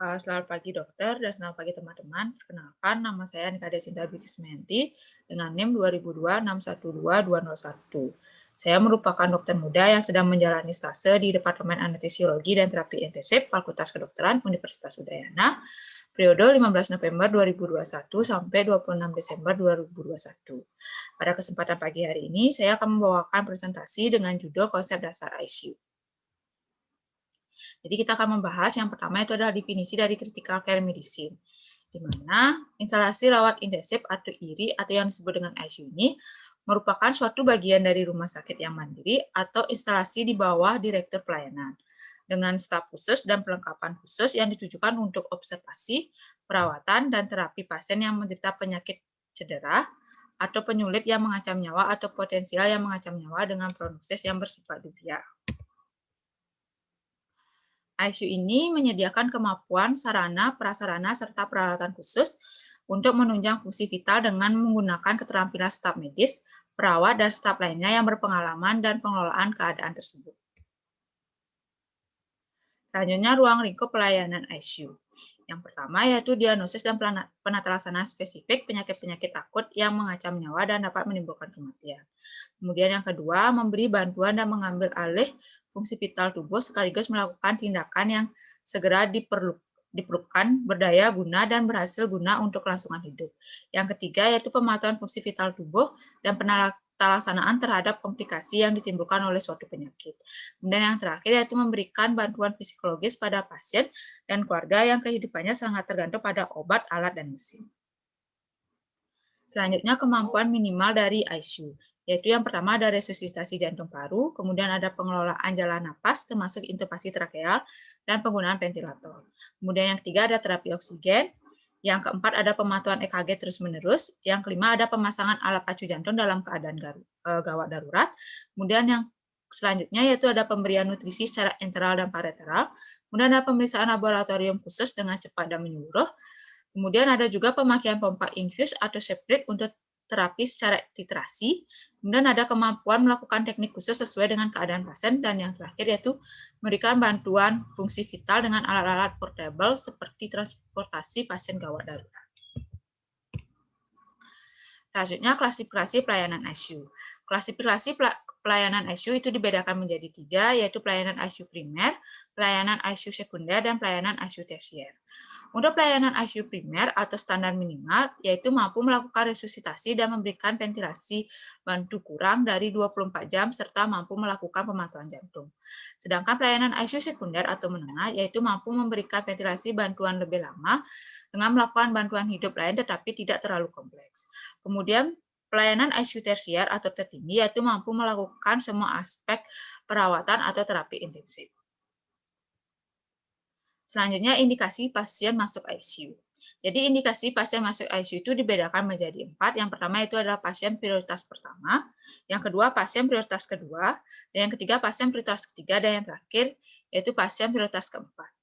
Selamat pagi dokter dan selamat pagi teman-teman. Perkenalkan, nama saya Nika Desinta Bikismenti dengan NIM 2002612201. Saya merupakan dokter muda yang sedang menjalani stase di Departemen Anestesiologi dan Terapi Intensif Fakultas Kedokteran Universitas Udayana, periode 15 November 2021 sampai 26 Desember 2021. Pada kesempatan pagi hari ini, saya akan membawakan presentasi dengan judul konsep dasar ICU. Jadi kita akan membahas yang pertama itu adalah definisi dari critical care medicine, di mana instalasi rawat intensif atau IRI atau yang disebut dengan ICU ini merupakan suatu bagian dari rumah sakit yang mandiri atau instalasi di bawah direktur pelayanan dengan staf khusus dan perlengkapan khusus yang ditujukan untuk observasi, perawatan, dan terapi pasien yang menderita penyakit cedera atau penyulit yang mengancam nyawa atau potensial yang mengancam nyawa dengan prognosis yang bersifat dubiah. ICU ini menyediakan kemampuan sarana, prasarana, serta peralatan khusus untuk menunjang fungsi vital dengan menggunakan keterampilan staf medis, perawat, dan staf lainnya yang berpengalaman dan pengelolaan keadaan tersebut. Selanjutnya, ruang lingkup pelayanan ICU. Yang pertama yaitu diagnosis dan penata laksana spesifik penyakit-penyakit akut yang mengancam nyawa dan dapat menimbulkan kematian. Kemudian yang kedua, memberi bantuan dan mengambil alih fungsi vital tubuh sekaligus melakukan tindakan yang segera diperlukan, berdaya guna dan berhasil guna untuk kelangsungan hidup. Yang ketiga yaitu pemantauan fungsi vital tubuh dan penelaksanaan terhadap komplikasi yang ditimbulkan oleh suatu penyakit. Kemudian yang terakhir yaitu memberikan bantuan psikologis pada pasien dan keluarga yang kehidupannya sangat tergantung pada obat, alat, dan mesin. Selanjutnya kemampuan minimal dari ICU, yaitu yang pertama ada resusitasi jantung paru, kemudian ada pengelolaan jalan napas termasuk intubasi trakeal dan penggunaan ventilator. Kemudian yang ketiga ada terapi oksigen, yang keempat ada pemantauan EKG terus-menerus, yang kelima ada pemasangan alat pacu jantung dalam keadaan gawat darurat. Kemudian yang selanjutnya yaitu ada pemberian nutrisi secara enteral dan parenteral, kemudian ada pemeriksaan laboratorium khusus dengan cepat dan menyeluruh. Kemudian ada juga pemakaian pompa infus atau seprit untuk terapi secara titrasi. Kemudian ada kemampuan melakukan teknik khusus sesuai dengan keadaan pasien. Dan yang terakhir yaitu memberikan bantuan fungsi vital dengan alat-alat portable seperti transportasi pasien gawat darurat. Selanjutnya klasifikasi pelayanan ICU. Klasifikasi pelayanan ICU itu dibedakan menjadi 3, yaitu pelayanan ICU primer, pelayanan ICU sekunder, dan pelayanan ICU tersier. Untuk pelayanan ICU primer atau standar minimal, yaitu mampu melakukan resusitasi dan memberikan ventilasi bantu kurang dari 24 jam, serta mampu melakukan pemantauan jantung. Sedangkan pelayanan ICU sekunder atau menengah, yaitu mampu memberikan ventilasi bantuan lebih lama dengan melakukan bantuan hidup lain tetapi tidak terlalu kompleks. Kemudian pelayanan ICU tersier atau tertinggi, yaitu mampu melakukan semua aspek perawatan atau terapi intensif. Selanjutnya, indikasi pasien masuk ICU. Jadi, indikasi pasien masuk ICU itu dibedakan menjadi 4. Yang pertama itu adalah pasien prioritas pertama, yang kedua pasien prioritas kedua, dan yang ketiga pasien prioritas ketiga, dan yang terakhir yaitu pasien prioritas keempat.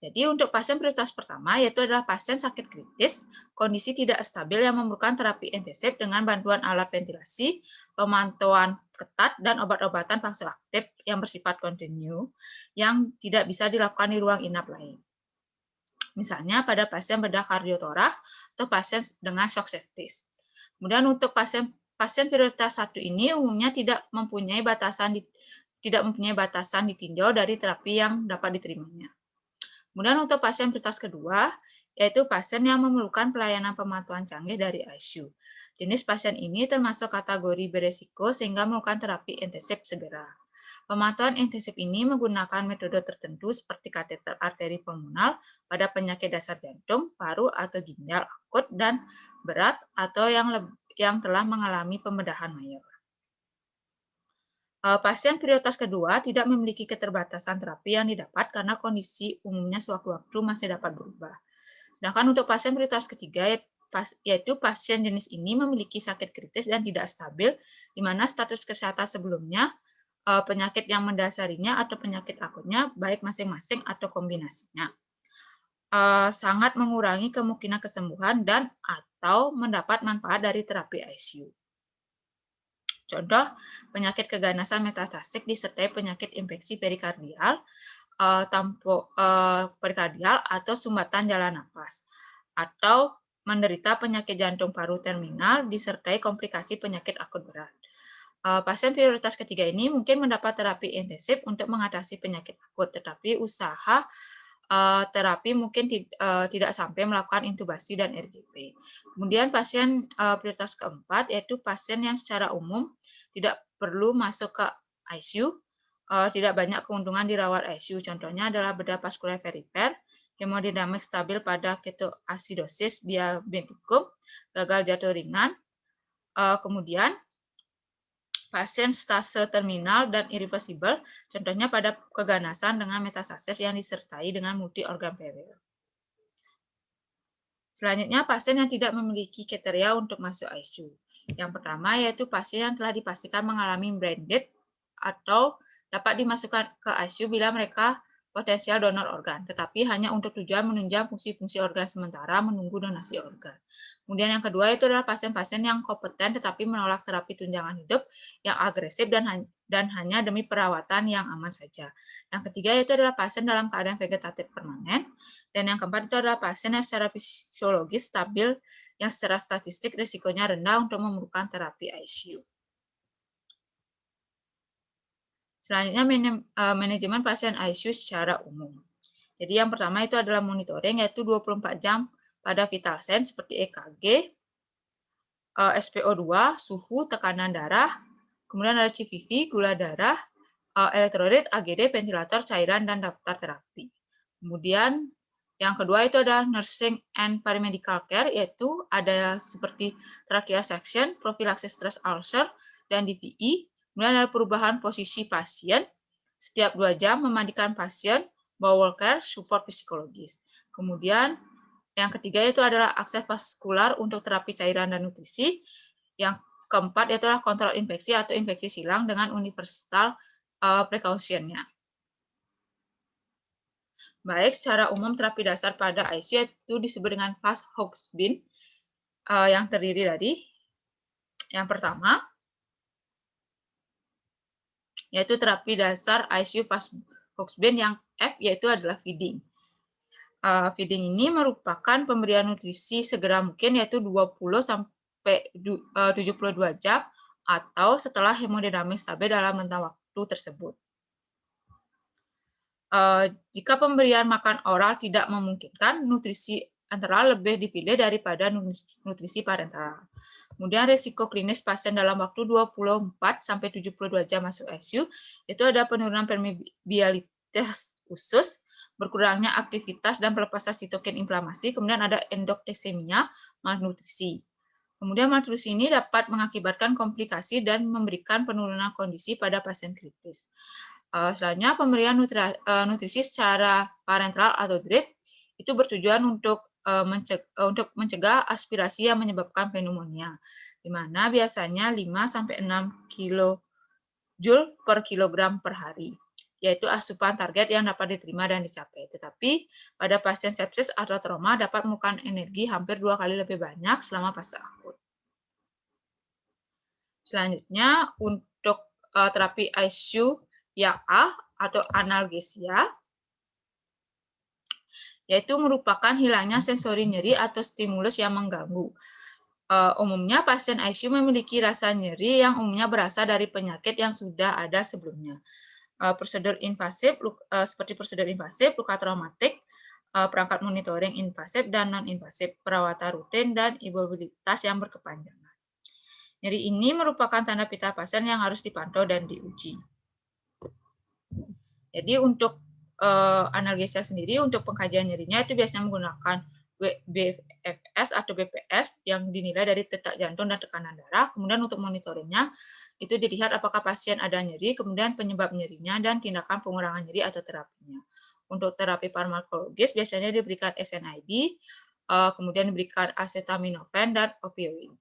Jadi untuk pasien prioritas pertama yaitu adalah pasien sakit kritis, kondisi tidak stabil yang memerlukan terapi intensif dengan bantuan alat ventilasi, pemantauan ketat, dan obat-obatan vasoaktif yang bersifat kontinu yang tidak bisa dilakukan di ruang inap lain. Misalnya pada pasien bedah kardiotoraks atau pasien dengan shock sepsis. Kemudian untuk pasien prioritas 1 ini umumnya tidak mempunyai batasan ditinjau dari terapi yang dapat diterimanya. Kemudian untuk pasien prioritas kedua, yaitu pasien yang memerlukan pelayanan pemantauan canggih dari ICU. Jenis pasien ini termasuk kategori beresiko sehingga memerlukan terapi intensif segera. Pemantauan intensif ini menggunakan metode tertentu seperti kateter arteri pulmonal pada penyakit dasar jantung, paru, atau ginjal akut dan berat atau yang telah mengalami pembedahan mayor. Pasien prioritas kedua tidak memiliki keterbatasan terapi yang didapat karena kondisi umumnya sewaktu-waktu masih dapat berubah. Sedangkan untuk pasien prioritas ketiga, yaitu pasien jenis ini memiliki sakit kritis dan tidak stabil, di mana status kesehatan sebelumnya, penyakit yang mendasarinya atau penyakit akutnya, baik masing-masing atau kombinasinya, sangat mengurangi kemungkinan kesembuhan dan atau mendapat manfaat dari terapi ICU. Contoh, penyakit keganasan metastasik disertai penyakit infeksi perikardial, perikardial atau sumbatan jalan napas, atau menderita penyakit jantung paru terminal disertai komplikasi penyakit akut berat. Pasien prioritas ketiga ini mungkin mendapat terapi intensif untuk mengatasi penyakit akut, tetapi usaha terapi mungkin tidak sampai melakukan intubasi dan RTP. Kemudian pasien prioritas keempat yaitu pasien yang secara umum tidak perlu masuk ke ICU, tidak banyak keuntungan dirawat ICU. Contohnya adalah bedah vaskuler perifer, hemodinamik stabil pada ketoasidosis diabetikum, gagal jantung ringan, kemudian pasien stase terminal dan irreversible, contohnya pada keganasan dengan metastasis yang disertai dengan multi organ failure. Selanjutnya, pasien yang tidak memiliki kriteria untuk masuk ICU. Yang pertama yaitu pasien yang telah dipastikan mengalami brain death atau dapat dimasukkan ke ICU bila mereka potensial donor organ, tetapi hanya untuk tujuan menunjang fungsi-fungsi organ sementara menunggu donasi organ. Kemudian yang kedua itu adalah pasien-pasien yang kompeten tetapi menolak terapi tunjangan hidup yang agresif dan hanya demi perawatan yang aman saja. Yang ketiga itu adalah pasien dalam keadaan vegetatif permanen. Dan yang keempat itu adalah pasien yang secara fisiologis stabil yang secara statistik risikonya rendah untuk memerlukan terapi ICU. Selanjutnya, manajemen pasien ICU secara umum. Jadi yang pertama itu adalah monitoring, yaitu 24 jam pada vital sign seperti EKG, SpO2, suhu, tekanan darah, kemudian ada CVV, gula darah, elektrolit, AGD, ventilator, cairan, dan daftar terapi. Kemudian yang kedua itu adalah nursing and paramedical care, yaitu ada seperti trachea section, prophylaxis stress ulcer, dan DPI. Kemudian ada perubahan posisi pasien, setiap 2 jam memandikan pasien, bowel care, support psikologis. Kemudian yang ketiga itu adalah akses vaskular untuk terapi cairan dan nutrisi. Yang keempat yaitu adalah kontrol infeksi atau infeksi silang dengan universal precaution-nya. Baik, secara umum terapi dasar pada ICU itu disebut dengan Fast-Hogg-Bin yang terdiri dari yang pertama yaitu terapi dasar ICU Fast-Hogg-Bin yang F yaitu adalah feeding. Feeding ini merupakan pemberian nutrisi segera mungkin yaitu 20 sampai 72 jam atau setelah hemodinamik stabil dalam rentang waktu tersebut. Jika pemberian makan oral tidak memungkinkan, nutrisi enteral lebih dipilih daripada nutrisi parenteral. Kemudian risiko klinis pasien dalam waktu 24 sampai 72 jam masuk ICU itu ada penurunan permeabilitas usus, berkurangnya aktivitas dan pelepasan sitokin inflamasi, kemudian ada endokteksemia, malnutrisi. Kemudian malnutrisi ini dapat mengakibatkan komplikasi dan memberikan penurunan kondisi pada pasien kritis. Selanjutnya pemberian nutrisi secara parenteral atau drip itu bertujuan untuk mencegah aspirasi yang menyebabkan pneumonia, di mana biasanya 5 sampai 6 kJ per kilogram per hari, yaitu asupan target yang dapat diterima dan dicapai. Tetapi pada pasien sepsis atau trauma dapat memerlukan energi hampir 2 kali lebih banyak selama fase akut. Selanjutnya untuk terapi ICU yang A atau analgesia, yaitu merupakan hilangnya sensori nyeri atau stimulus yang mengganggu. Umumnya pasien ICU memiliki rasa nyeri yang umumnya berasal dari penyakit yang sudah ada sebelumnya. Prosedur invasif seperti prosedur invasif, luka traumatik, perangkat monitoring invasif dan non-invasif, perawatan rutin, dan imobilitas yang berkepanjangan. Nyeri ini merupakan tanda vital pasien yang harus dipantau dan diuji. Jadi untuk analgesia sendiri untuk pengkajian nyerinya itu biasanya menggunakan BFS atau BPS yang dinilai dari detak jantung dan tekanan darah. Kemudian untuk monitoringnya itu dilihat apakah pasien ada nyeri, kemudian penyebab nyerinya dan tindakan pengurangan nyeri atau terapinya. Untuk terapi farmakologis biasanya diberikan SNID, kemudian diberikan acetaminophen dan opioid.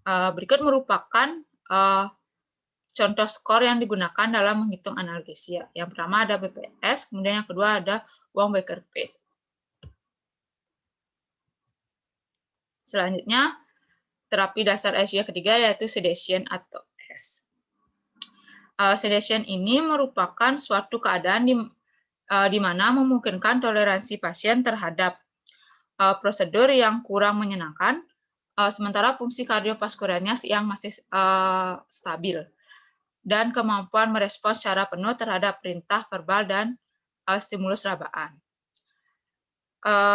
Berikut merupakan contoh skor yang digunakan dalam menghitung analgesia. Yang pertama ada BPS, kemudian yang kedua ada Wong-Baker-Pace. Selanjutnya, terapi dasar ICU yang ketiga yaitu sedation atau S. sedation ini merupakan suatu keadaan di mana memungkinkan toleransi pasien terhadap prosedur yang kurang menyenangkan, sementara fungsi kardiovaskulernya yang masih stabil, dan kemampuan merespons secara penuh terhadap perintah verbal dan stimulus rabaan.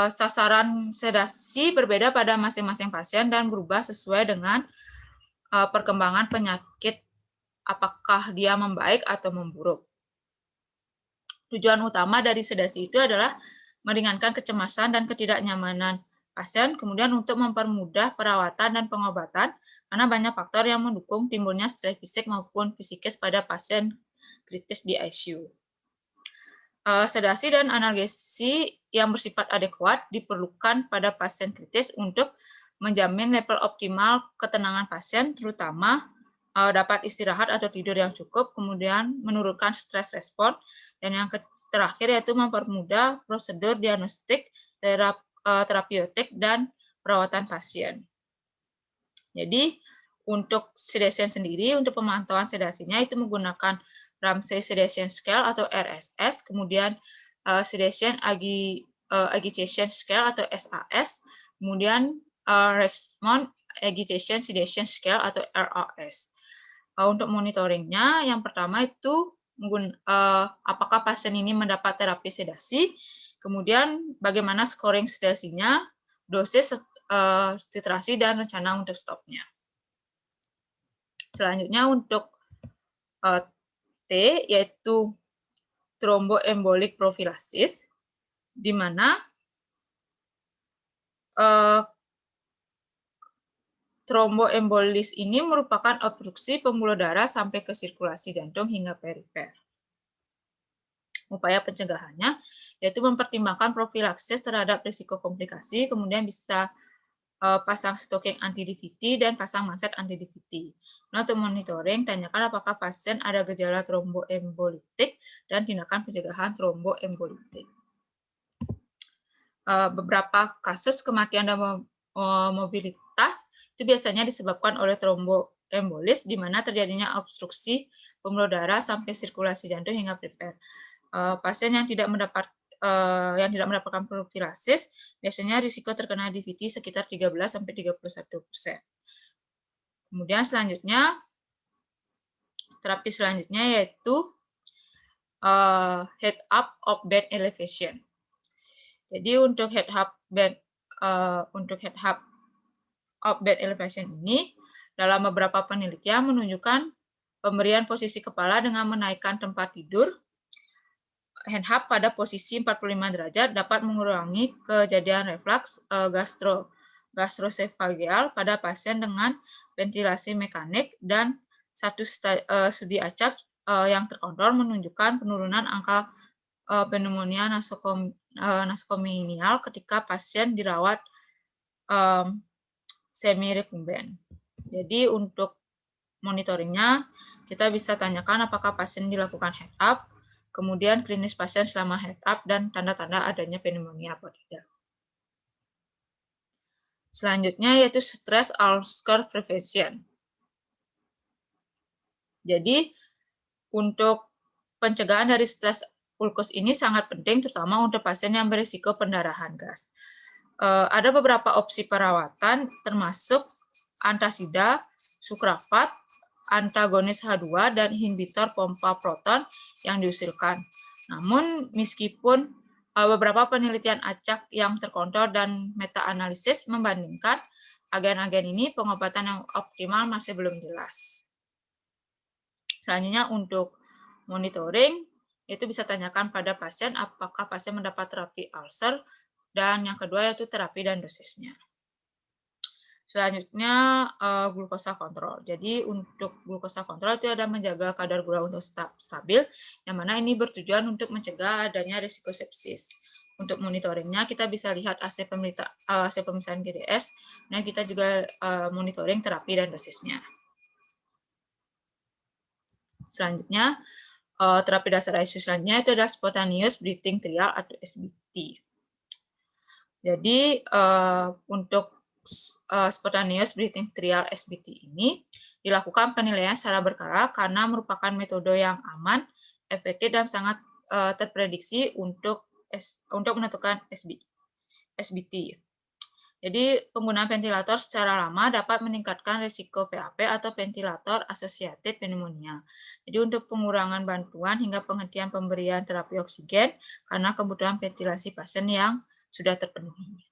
Sasaran sedasi berbeda pada masing-masing pasien dan berubah sesuai dengan perkembangan penyakit, apakah dia membaik atau memburuk. Tujuan utama dari sedasi itu adalah meringankan kecemasan dan ketidaknyamanan pasien, kemudian untuk mempermudah perawatan dan pengobatan, karena banyak faktor yang mendukung timbulnya stres fisik maupun psikis pada pasien kritis di ICU. Sedasi dan analgesi yang bersifat adekuat diperlukan pada pasien kritis untuk menjamin level optimal ketenangan pasien, terutama dapat istirahat atau tidur yang cukup, kemudian menurunkan stres respon, dan yang terakhir yaitu mempermudah prosedur diagnostik, terapeutik, dan perawatan pasien. Jadi untuk sedation sendiri, untuk pemantauan sedasinya itu menggunakan Ramsay Sedation Scale atau RSS, kemudian Sedation Agitation Scale atau SAS, kemudian Resmond Agitation Sedation Scale atau RAS. Untuk monitoringnya, yang pertama itu apakah pasien ini mendapat terapi sedasi, kemudian bagaimana scoring sedasinya, dosis, titrasi, dan rencana untuk stopnya. Selanjutnya untuk T, yaitu thromboembolic prophylaxis, di mana tromboembolis ini merupakan obstruksi pembuluh darah sampai ke sirkulasi jantung hingga perifer. Upaya pencegahannya yaitu mempertimbangkan profilaksis terhadap risiko komplikasi, kemudian bisa pasang stocking anti-DVT dan pasang manset anti-DVT. Nah, untuk monitoring, tanyakan apakah pasien ada gejala tromboembolitik dan tindakan pencegahan tromboembolitik. Beberapa kasus kematian dan mobilitas itu biasanya disebabkan oleh tromboembolis, di mana terjadinya obstruksi pembuluh darah sampai sirkulasi jantung hingga perifer. Pasien yang tidak mendapatkan profilasis biasanya risiko terkena DVT sekitar 13-31%. Kemudian selanjutnya, terapi selanjutnya yaitu head up of bed elevation. Jadi untuk head up of bed elevation ini, dalam beberapa penelitian menunjukkan pemberian posisi kepala dengan menaikkan tempat tidur hand up pada posisi 45 derajat dapat mengurangi kejadian reflux gastroesophageal pada pasien dengan ventilasi mekanik, dan satu studi acak yang terkontrol menunjukkan penurunan angka pneumonia nasocomenial ketika pasien dirawat semi-recumbent. Jadi untuk monitoringnya, kita bisa tanyakan apakah pasien dilakukan head up, kemudian klinis pasien selama head up, dan tanda-tanda adanya pneumonia atau tidak. Selanjutnya yaitu stress ulcer prevention. Jadi untuk pencegahan dari stres ulkus ini sangat penting, terutama untuk pasien yang berisiko pendarahan gas. Ada beberapa opsi perawatan termasuk antasida, sukrafat, antagonis H2, dan inhibitor pompa proton yang diusulkan. Namun meskipun beberapa penelitian acak yang terkontrol dan meta-analisis membandingkan agen-agen ini, pengobatan yang optimal masih belum jelas. Selanjutnya untuk monitoring, itu bisa tanyakan pada pasien apakah pasien mendapat terapi ulcer, dan yang kedua yaitu terapi dan dosisnya. Selanjutnya glukosa kontrol. Jadi untuk glukosa kontrol itu ada menjaga kadar gula untuk stabil, yang mana ini bertujuan untuk mencegah adanya risiko sepsis. Untuk monitoringnya kita bisa lihat hasil pemeriksaan GDS, dan kita juga monitoring terapi dan dosisnya. Selanjutnya terapi dasar ICU selanjutnya itu adalah spontaneous breathing trial atau SBT. Jadi untuk spontaneous breathing trial SBT ini dilakukan penilaian secara berkala karena merupakan metode yang aman, efektif, dan sangat terprediksi untuk menentukan SBT. Jadi, penggunaan ventilator secara lama dapat meningkatkan risiko PAP atau ventilator associated pneumonia. Jadi, untuk pengurangan bantuan hingga penghentian pemberian terapi oksigen karena kebutuhan ventilasi pasien yang sudah terpenuhi.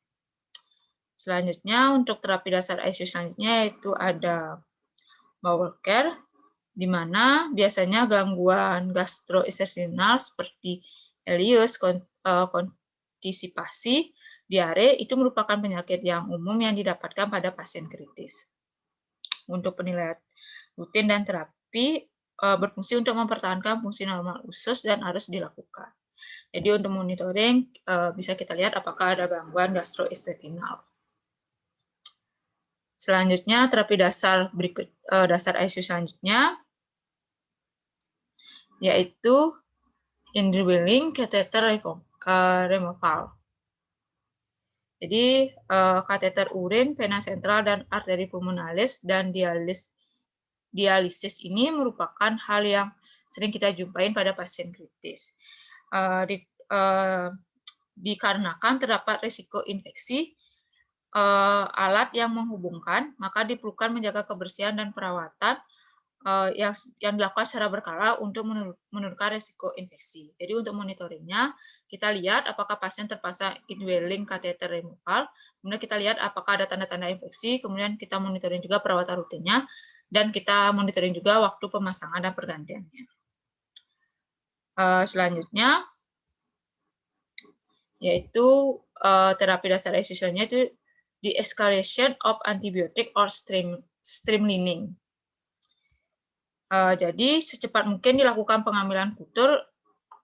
Selanjutnya, untuk terapi dasar ICU selanjutnya yaitu ada bowel care, di mana biasanya gangguan gastrointestinal seperti ileus, konstipasi, diare itu merupakan penyakit yang umum yang didapatkan pada pasien kritis. Untuk penilaian rutin dan terapi berfungsi untuk mempertahankan fungsi normal usus dan harus dilakukan. Jadi untuk monitoring bisa kita lihat apakah ada gangguan gastrointestinal. Selanjutnya terapi dasar dasar ICU selanjutnya yaitu indwelling catheter removal. Jadi kateter urin, vena sentral, dan arteri pulmonalis dan dialisis ini merupakan hal yang sering kita jumpain pada pasien kritis. Dikarenakan terdapat risiko infeksi alat yang menghubungkan, maka diperlukan menjaga kebersihan dan perawatan yang dilakukan secara berkala untuk menurunkan risiko infeksi. Jadi untuk monitoringnya, kita lihat apakah pasien terpasang indwelling catheter removal, kemudian kita lihat apakah ada tanda-tanda infeksi, kemudian kita monitoring juga perawatan rutinnya, dan kita monitoring juga waktu pemasangan dan pergantiannya. Selanjutnya, yaitu terapi dasar ICU-nya itu de-escalation of antibiotic or streamlining. Jadi secepat mungkin dilakukan pengambilan kultur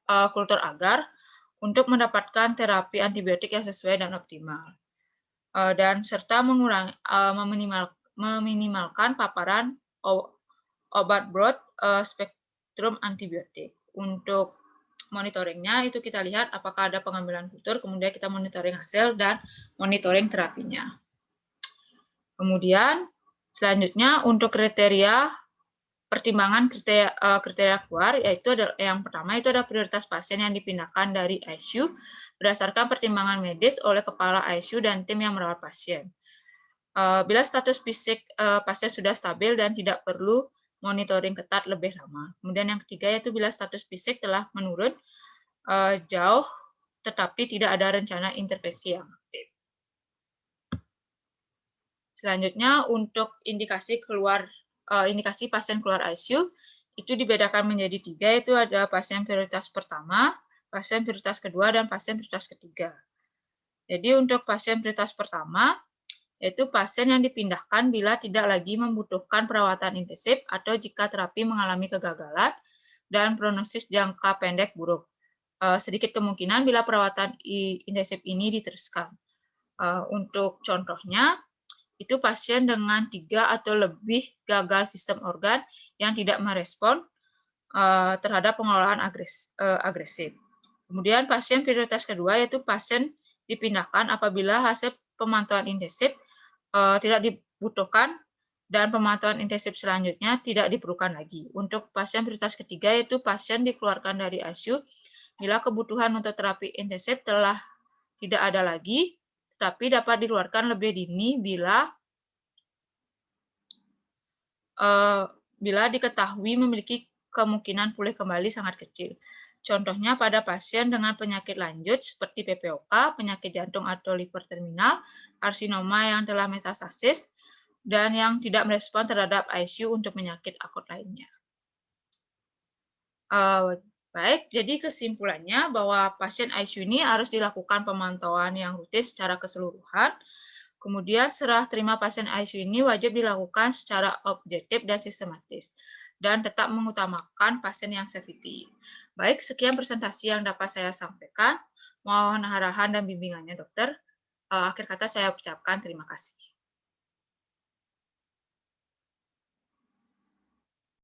agar untuk mendapatkan terapi antibiotik yang sesuai dan optimal. Dan serta meminimalkan paparan obat broad spektrum antibiotik. Untuk monitoringnya itu kita lihat apakah ada pengambilan kultur, kemudian kita monitoring hasil dan monitoring terapinya. Kemudian selanjutnya untuk pertimbangan kriteria keluar, yaitu yang pertama itu ada prioritas pasien yang dipindahkan dari ICU berdasarkan pertimbangan medis oleh kepala ICU dan tim yang merawat pasien. Bila status fisik pasien sudah stabil dan tidak perlu monitoring ketat lebih lama. Kemudian yang ketiga yaitu bila status fisik telah menurun jauh tetapi tidak ada rencana intervensi yang aktif. Selanjutnya untuk indikasi pasien keluar ICU itu dibedakan menjadi 3, yaitu ada pasien prioritas pertama, pasien prioritas kedua, dan pasien prioritas ketiga. Jadi untuk pasien prioritas pertama, yaitu pasien yang dipindahkan bila tidak lagi membutuhkan perawatan intensif atau jika terapi mengalami kegagalan dan prognosis jangka pendek buruk. Sedikit kemungkinan bila perawatan intensif ini diteruskan. Untuk contohnya, itu pasien dengan 3 atau lebih gagal sistem organ yang tidak merespon terhadap pengelolaan agresif. Kemudian pasien prioritas kedua yaitu pasien dipindahkan apabila hasil pemantauan intensif tidak dibutuhkan dan pemantauan intensif selanjutnya tidak diperlukan lagi. Untuk pasien prioritas ketiga yaitu pasien dikeluarkan dari ICU bila kebutuhan untuk terapi intensif telah tidak ada lagi, tapi dapat dikeluarkan lebih dini bila diketahui memiliki kemungkinan pulih kembali sangat kecil. Contohnya pada pasien dengan penyakit lanjut seperti PPOK, penyakit jantung atau liver terminal, karsinoma yang telah metastasis, dan yang tidak merespon terhadap ICU untuk penyakit akut lainnya. Baik, jadi kesimpulannya bahwa pasien ICU ini harus dilakukan pemantauan yang rutin secara keseluruhan. Kemudian serah terima pasien ICU ini wajib dilakukan secara objektif dan sistematis dan tetap mengutamakan pasien yang safety. Baik, sekian presentasi yang dapat saya sampaikan. Mohon arahan dan bimbingannya, dokter. Akhir kata saya ucapkan terima kasih.